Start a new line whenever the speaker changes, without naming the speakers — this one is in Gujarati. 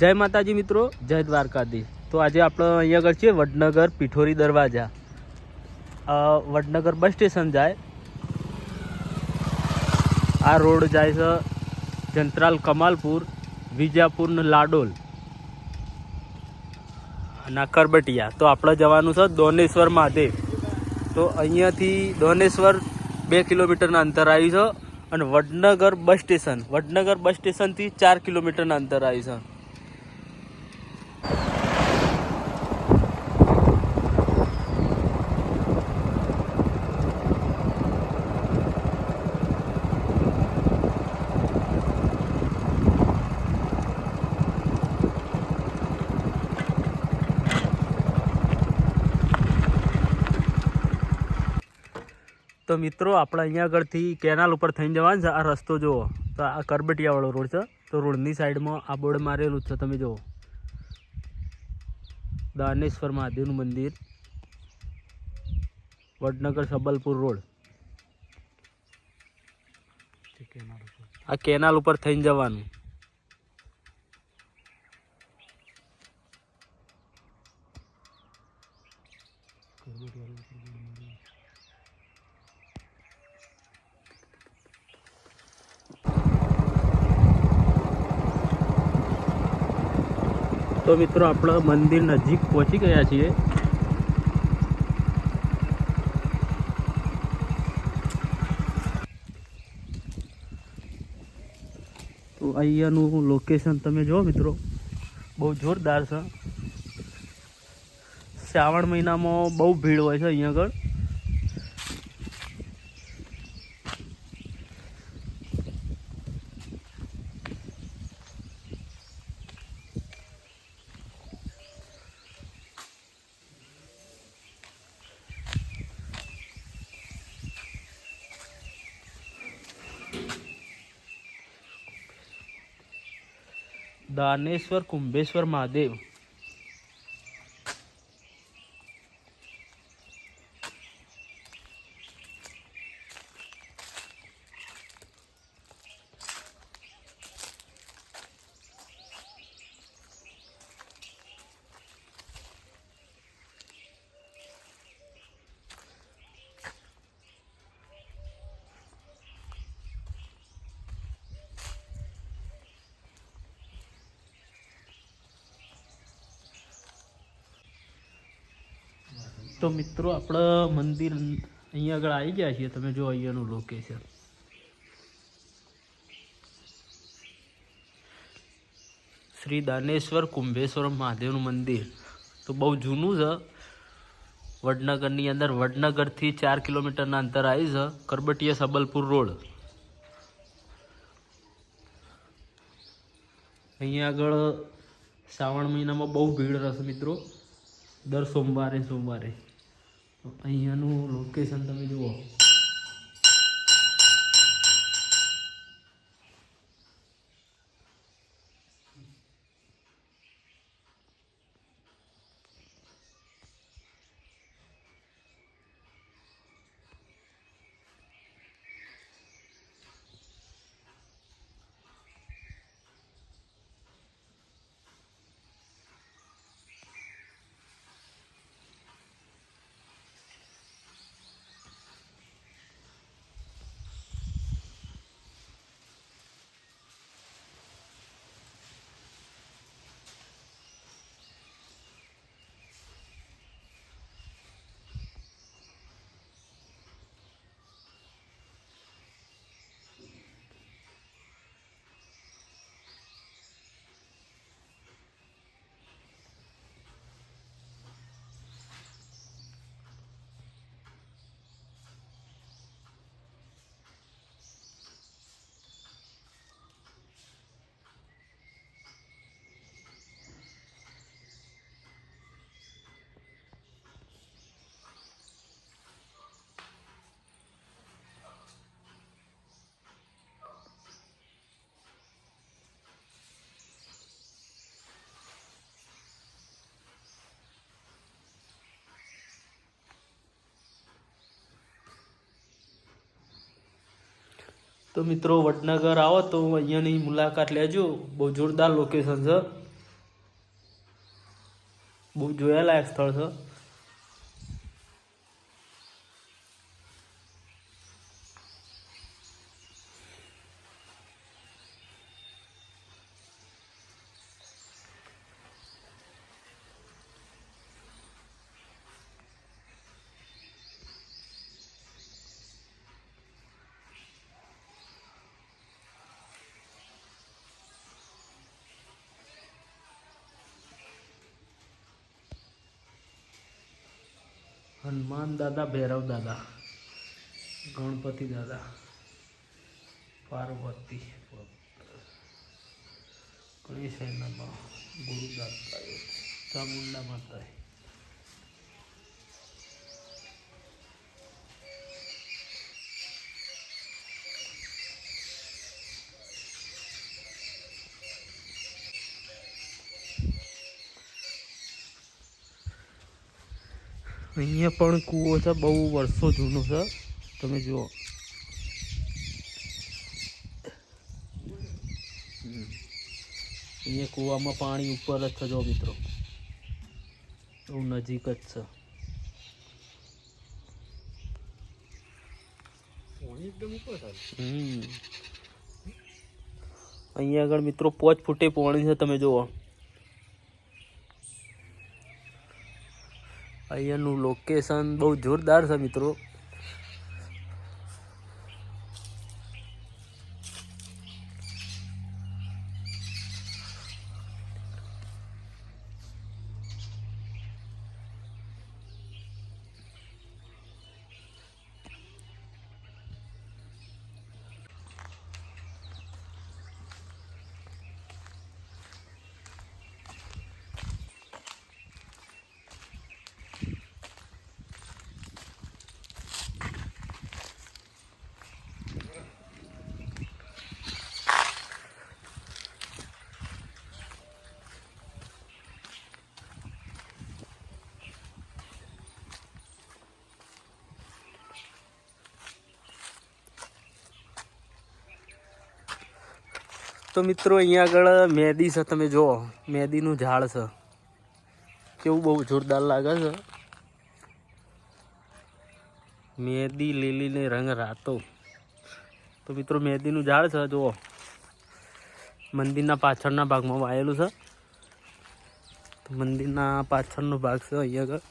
जय माताजी मित्रों, जय द्वारकाधीश। तो आज आप अँ આગળ છે વડનગર પીઠોરી દરવાજા। વડનગર બસ સ્ટેશન જાય, આ રોડ જાય છે જંત્રાલ કમાલપુર, વિજાપુર ને લાડોલ અને કરબટિયા। તો આપણે જવાનું છે દોનેશ્વર મહાદેવ। તો અહીંયાથી દોનેશ્વર 2 કિલોમીટરના અંતર આવ્યું છે અને વડનગર બસ સ્ટેશનથી 4 કિલોમીટરના અંતર આવ્યું છે। तो मित्रों આપણે અહીંયા આગળથી કેનાલ ઉપર થઈને જવાનું છે। આ રસ્તો જુઓ તો આ કરબટિયાવાળો રોડ છે। તો રોડની સાઈડમાં આ બોર્ડ મારેલું છે, તમે જુઓ દાનેશ્વર મહાદેવનું મંદિર, વડનગર સબલપુર રોડ। આ કેનાલ ઉપર થઈને જવાનું। तो मित्रों આપણે મંદિર નજીક પહોંચી ગયા છીએ। તો અહીંયાનું લોકેશન તમે જુઓ મિત્રો, બહુ જોરદાર છે। શ્રાવણ મહિનામાં બહુ ભીડ હોય છે અહીંયા આગળ। दानेश्वर कुंभेश्वर महादेव। तो मित्रों આપણે મંદિર અહીંયા આગળ આવી ગયા છીએ। તમે જો અહીંયાનું લોકેશન, શ્રી દાનેશ્વર કુંભેશ્વર મહાદેવનું મંદિર તો બહુ જૂનું છે। વડનગરની અંદર, વડનગરથી 4 કિલોમીટરના અંતર આવી છે, કરબટિયા સબલપુર રોડ। અહીંયા આગળ શ્રાવણ મહિનામાં બહુ ભીડ રહેશે મિત્રો, દર સોમવારે। તો અહીંયાનું લોકેશન તમે જુઓ। તો મિત્રો વડનગર આવો તો અહીંયાની મુલાકાત લેજો, બહુ જોરદાર લોકેશન છે। બહુ જોયાલાયક સ્થળ છે. હનુમાન દાદા, ભૈરવ દાદા, ગણપતિ દાદા, પાર્વતી, ગણેશ, ગુરુ દાતા, ચામુંડા માતા. અહીંયા પણ કૂવો છે, બહુ વર્ષો જૂનો છે. તમે જુઓ, અહીંયા કૂવામાં પાણી ઉપર જ છે. જો મિત્રો, બહુ નજીક જ છે. અહીંયા આગળ મિત્રો 5 ફૂટે પાણી છે. તમે જુઓ, અહીંયાનું લોકેશન બહુ જોરદાર છે મિત્રો. તો મિત્રો અહીંયા આગળ મેદી છે. તમે જુઓ, મેદીનું ઝાડ છે. કેવું બહુ જોરદાર લાગે છે. મેદી લીલીને રંગ રાતો. તો મિત્રો મેદીનું ઝાડ છે. જુઓ, મંદિરના પાછળના ભાગમાં વાયેલું છે. તો મંદિરના પાછળનો ભાગ છે અહીંયા આગળ.